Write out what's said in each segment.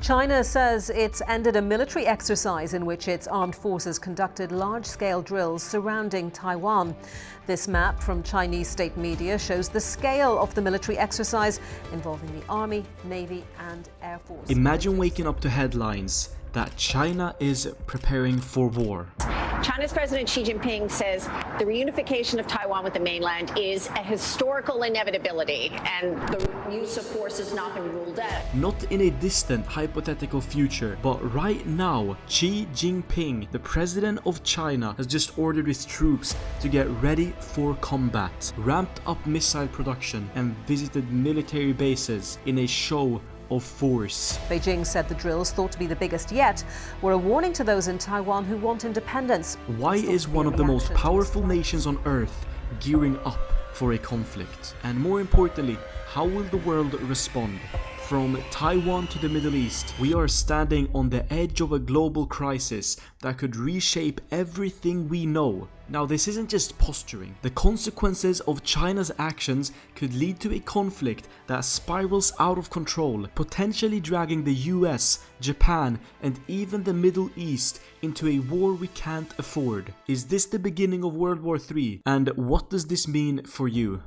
China says it's ended a military exercise in which its armed forces conducted large-scale drills surrounding Taiwan. This map from Chinese state media shows the scale of the military exercise involving the Army, Navy and Air Force. Imagine waking up to headlines that China is preparing for war. China's President Xi Jinping says the reunification of Taiwan with the mainland is a historical inevitability and the use of force has not been ruled out. Not in a distant hypothetical future, but right now, Xi Jinping, the president of China, has just ordered his troops to get ready for combat, ramped up missile production and visited military bases in a show of force. Beijing said the drills, thought to be the biggest yet, were a warning to those in Taiwan who want independence. Why is one of the most powerful nations on earth gearing up for a conflict? And more importantly, how will the world respond? From Taiwan to the Middle East, we are standing on the edge of a global crisis that could reshape everything we know. Now, this isn't just posturing. The consequences of China's actions could lead to a conflict that spirals out of control, potentially dragging the US, Japan, and even the Middle East into a war we can't afford. Is this the beginning of World War III? And what does this mean for you?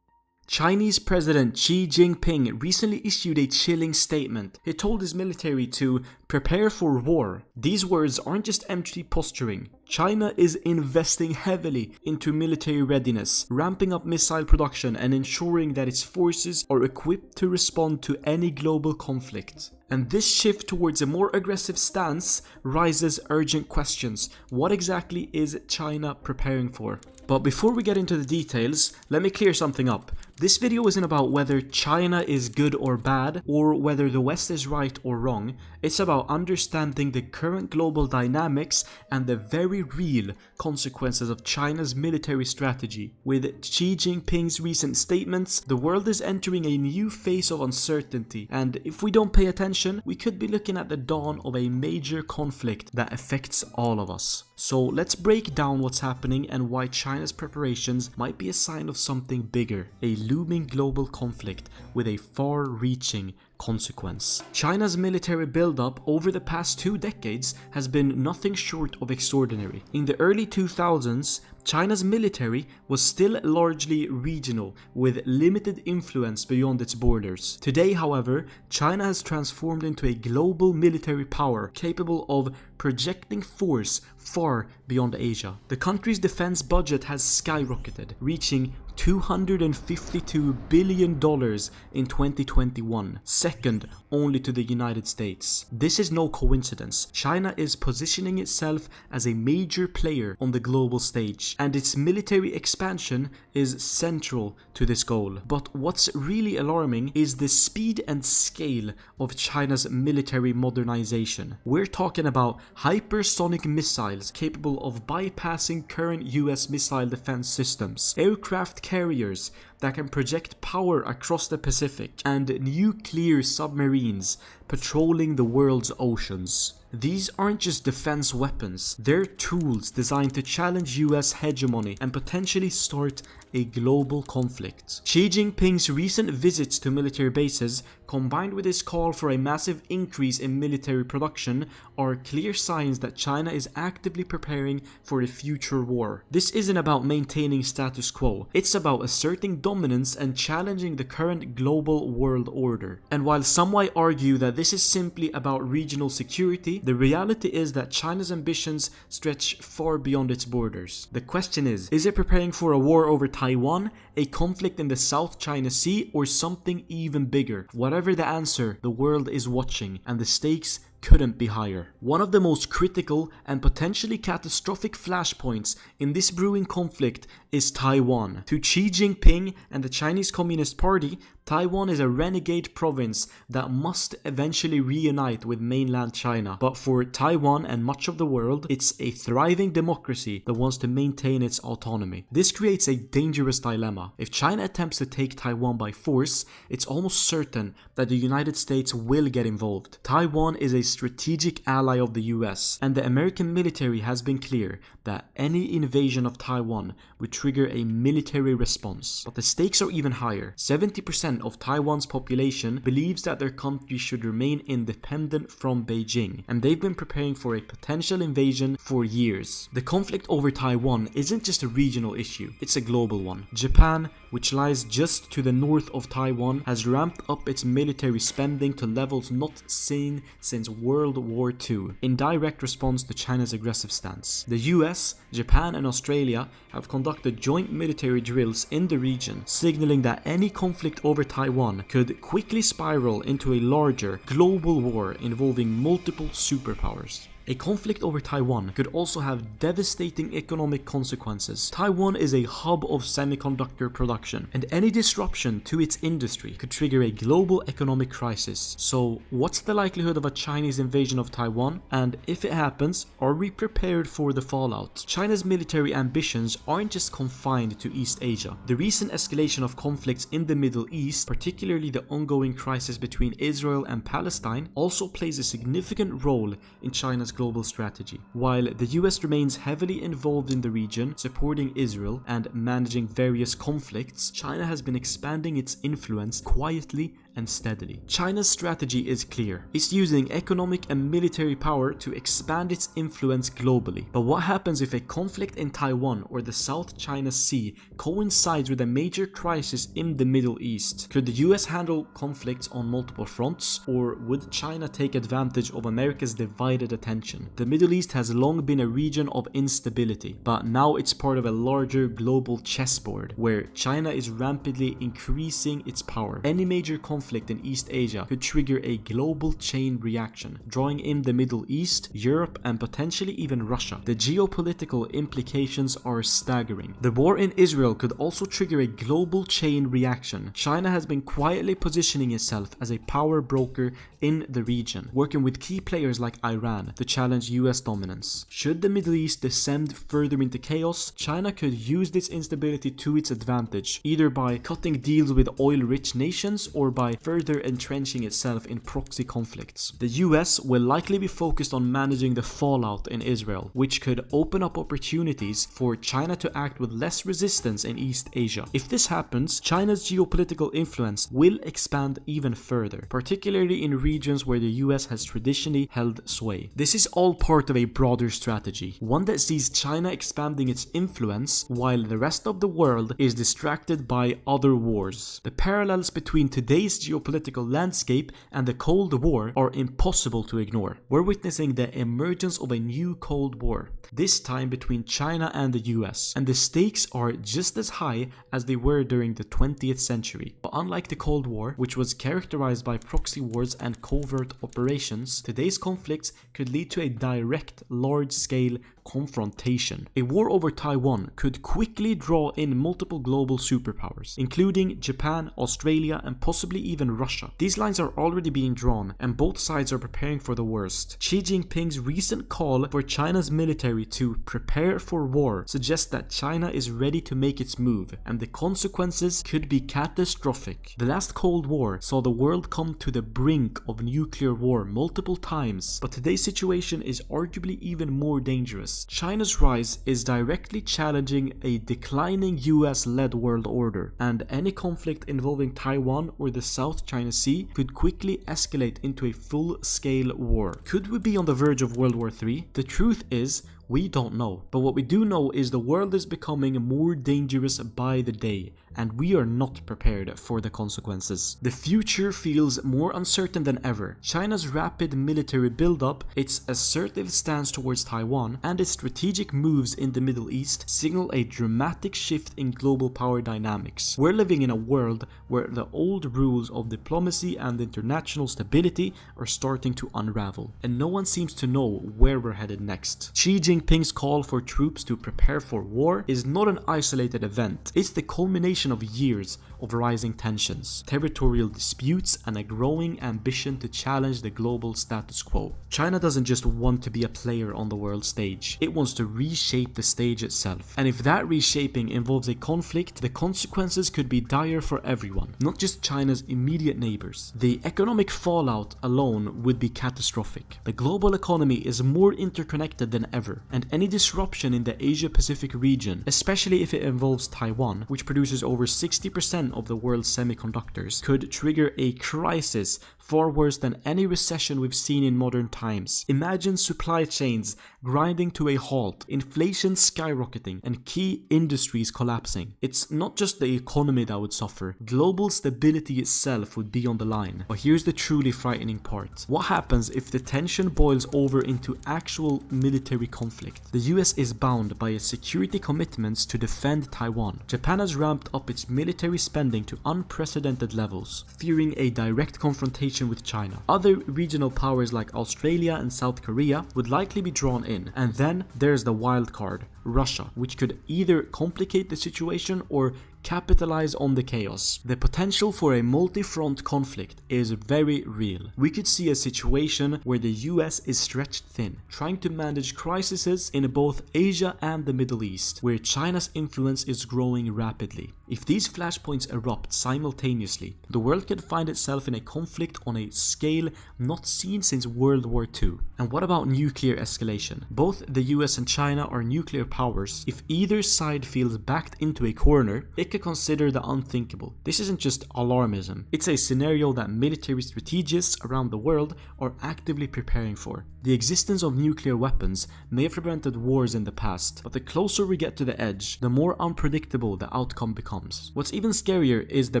Chinese President Xi Jinping recently issued a chilling statement. He told his military to prepare for war. These words aren't just empty posturing. China is investing heavily into military readiness, ramping up missile production and ensuring that its forces are equipped to respond to any global conflict. And this shift towards a more aggressive stance raises urgent questions. What exactly is China preparing for? But before we get into the details, let me clear something up. This video isn't about whether China is good or bad, or whether the West is right or wrong. It's about understanding the current global dynamics and the very real consequences of China's military strategy. With Xi Jinping's recent statements, the world is entering a new phase of uncertainty, and if we don't pay attention, we could be looking at the dawn of a major conflict that affects all of us. So let's break down what's happening and why China's preparations might be a sign of something bigger, a looming global conflict with a far-reaching consequence. China's military buildup over the past 2 decades has been nothing short of extraordinary. In the early 2000s, China's military was still largely regional, with limited influence beyond its borders. Today, however, China has transformed into a global military power capable of projecting force far beyond Asia. The country's defense budget has skyrocketed, reaching $252 billion in 2021, second only to the United States. This is no coincidence. China is positioning itself as a major player on the global stage, and its military expansion is central to this goal. But what's really alarming is the speed and scale of China's military modernization. We're talking about hypersonic missiles capable of bypassing current US missile defense systems, aircraft carriers that can project power across the Pacific, and nuclear submarines patrolling the world's oceans. These aren't just defense weapons, they're tools designed to challenge US hegemony and potentially start a global conflict. Xi Jinping's recent visits to military bases, combined with his call for a massive increase in military production, are clear signs that China is actively preparing for a future war. This isn't about maintaining status quo, it's about asserting dominance and challenging the current global world order. And while some might argue that this is simply about regional security, the reality is that China's ambitions stretch far beyond its borders. The question is it preparing for a war over Taiwan, a conflict in the South China Sea, or something even bigger? Whatever the answer, the world is watching, and the stakes couldn't be higher. One of the most critical and potentially catastrophic flashpoints in this brewing conflict is Taiwan. To Xi Jinping and the Chinese Communist Party, Taiwan is a renegade province that must eventually reunite with mainland China. But for Taiwan and much of the world, it's a thriving democracy that wants to maintain its autonomy. This creates a dangerous dilemma. If China attempts to take Taiwan by force, it's almost certain that the United States will get involved. Taiwan is a strategic ally of the US, and the American military has been clear that any invasion of Taiwan would trigger a military response. But the stakes are even higher. 70% of Taiwan's population believes that their country should remain independent from Beijing, and they've been preparing for a potential invasion for years. The conflict over Taiwan isn't just a regional issue, it's a global one. Japan, which lies just to the north of Taiwan, has ramped up its military spending to levels not seen since World War II, in direct response to China's aggressive stance. The US, Japan and Australia have conducted joint military drills in the region, signaling that any conflict over Taiwan could quickly spiral into a larger global war involving multiple superpowers. A conflict over Taiwan could also have devastating economic consequences. Taiwan is a hub of semiconductor production, and any disruption to its industry could trigger a global economic crisis. So, what's the likelihood of a Chinese invasion of Taiwan? And if it happens, are we prepared for the fallout? China's military ambitions aren't just confined to East Asia. The recent escalation of conflicts in the Middle East, particularly the ongoing crisis between Israel and Palestine, also plays a significant role in China's global strategy. While the US remains heavily involved in the region, supporting Israel and managing various conflicts, China has been expanding its influence quietly and steadily. China's strategy is clear. It's using economic and military power to expand its influence globally. But what happens if a conflict in Taiwan or the South China Sea coincides with a major crisis in the Middle East? Could the US handle conflicts on multiple fronts, or would China take advantage of America's divided attention? The Middle East has long been a region of instability, but now it's part of a larger global chessboard where China is rapidly increasing its power. Any major conflict in East Asia could trigger a global chain reaction, drawing in the Middle East, Europe, and potentially even Russia. The geopolitical implications are staggering. The war in Israel could also trigger a global chain reaction. China has been quietly positioning itself as a power broker in the region, working with key players like Iran to challenge US dominance. Should the Middle East descend further into chaos, China could use this instability to its advantage, either by cutting deals with oil-rich nations or by further entrenching itself in proxy conflicts. The US will likely be focused on managing the fallout in Israel, which could open up opportunities for China to act with less resistance in East Asia. If this happens, China's geopolitical influence will expand even further, particularly in regions where the US has traditionally held sway. This is all part of a broader strategy, one that sees China expanding its influence while the rest of the world is distracted by other wars. The parallels between today's geopolitical landscape and the Cold War are impossible to ignore. We're witnessing the emergence of a new Cold War, this time between China and the US, and the stakes are just as high as they were during the 20th century. But unlike the Cold War, which was characterized by proxy wars and covert operations, today's conflicts could lead to a direct, large-scale confrontation. A war over Taiwan could quickly draw in multiple global superpowers, including Japan, Australia, and possibly even Russia. These lines are already being drawn, and both sides are preparing for the worst. Xi Jinping's recent call for China's military to prepare for war suggests that China is ready to make its move, and the consequences could be catastrophic. The last Cold War saw the world come to the brink of nuclear war multiple times, but today's situation is arguably even more dangerous. China's rise is directly challenging a declining US-led world order, and any conflict involving Taiwan or the South China Sea could quickly escalate into a full-scale war. Could we be on the verge of World War III? The truth is, we don't know. But what we do know is the world is becoming more dangerous by the day, and we are not prepared for the consequences. The future feels more uncertain than ever. China's rapid military buildup, its assertive stance towards Taiwan, and its strategic moves in the Middle East signal a dramatic shift in global power dynamics. We're living in a world where the old rules of diplomacy and international stability are starting to unravel, and no one seems to know where we're headed next. Xi Jinping's call for troops to prepare for war is not an isolated event. It's the culmination combination of years of rising tensions, territorial disputes, and a growing ambition to challenge the global status quo. China doesn't just want to be a player on the world stage, it wants to reshape the stage itself. And if that reshaping involves a conflict, the consequences could be dire for everyone, not just China's immediate neighbors. The economic fallout alone would be catastrophic. The global economy is more interconnected than ever, and any disruption in the Asia-Pacific region, especially if it involves Taiwan, which produces over 60% of the world's semiconductors, could trigger a crisis far worse than any recession we've seen in modern times. Imagine supply chains grinding to a halt, inflation skyrocketing, and key industries collapsing. It's not just the economy that would suffer, global stability itself would be on the line. But here's the truly frightening part. What happens if the tension boils over into actual military conflict? The US is bound by its security commitments to defend Taiwan. Japan has ramped up its military spending to unprecedented levels, fearing a direct confrontation with China. Other regional powers like Australia and South Korea would likely be drawn in. And then there's the wild card, Russia, which could either complicate the situation or capitalize on the chaos. The potential for a multi-front conflict is very real. We could see a situation where the US is stretched thin, trying to manage crises in both Asia and the Middle East, where China's influence is growing rapidly. If these flashpoints erupt simultaneously, the world could find itself in a conflict on a scale not seen since World War II. And what about nuclear escalation? Both the US and China are nuclear powers. If either side feels backed into a corner, it could consider the unthinkable. This isn't just alarmism, it's a scenario that military strategists around the world are actively preparing for. The existence of nuclear weapons may have prevented wars in the past, but the closer we get to the edge, the more unpredictable the outcome becomes. What's even scarier is the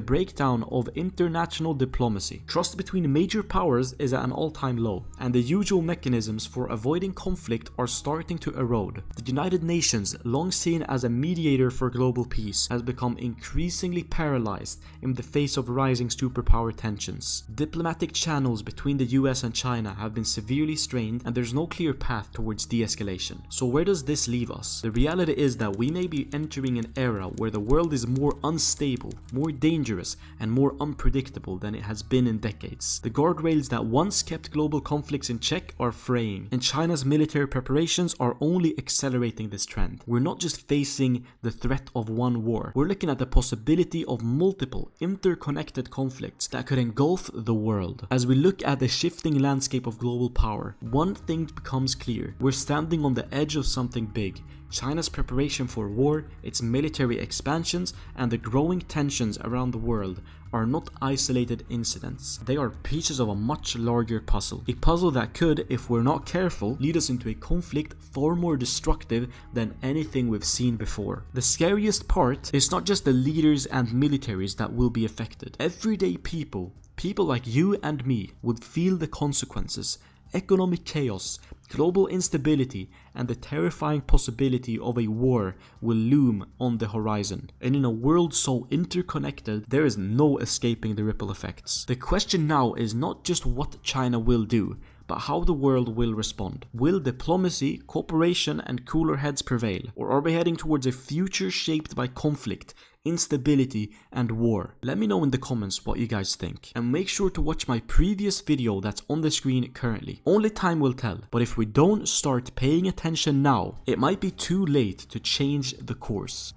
breakdown of international diplomacy. Trust between major powers is at an all-time low, and the usual mechanisms for avoiding conflict are starting to erode. The United Nations, long seen as a mediator for global peace, has become increasingly paralyzed in the face of rising superpower tensions. Diplomatic channels between the US and China have been severely strained, and there's no clear path towards de-escalation. So where does this leave us? The reality is that we may be entering an era where the world is more unstable, more dangerous, and more unpredictable than it has been in decades. The guardrails that once kept global conflicts in check are fraying, and China's military preparations are only accelerating this trend. We're not just facing the threat of one war, we're looking at the possibility of multiple interconnected conflicts that could engulf the world. As we look at the shifting landscape of global power, one thing becomes clear. We're standing on the edge of something big. China's preparation for war, its military expansions, and the growing tensions around the world are not isolated incidents. They are pieces of a much larger puzzle. A puzzle that could, if we're not careful, lead us into a conflict far more destructive than anything we've seen before. The scariest part is not just the leaders and militaries that will be affected. Everyday people like you and me, would feel the consequences. Economic chaos, global instability, and the terrifying possibility of a war will loom on the horizon. And in a world so interconnected, there is no escaping the ripple effects. The question now is not just what China will do, but how the world will respond. Will diplomacy, cooperation, and cooler heads prevail? Or are we heading towards a future shaped by conflict, instability, and war? Let me know in the comments what you guys think. And make sure to watch my previous video that's on the screen currently. Only time will tell, but if we don't start paying attention now, it might be too late to change the course.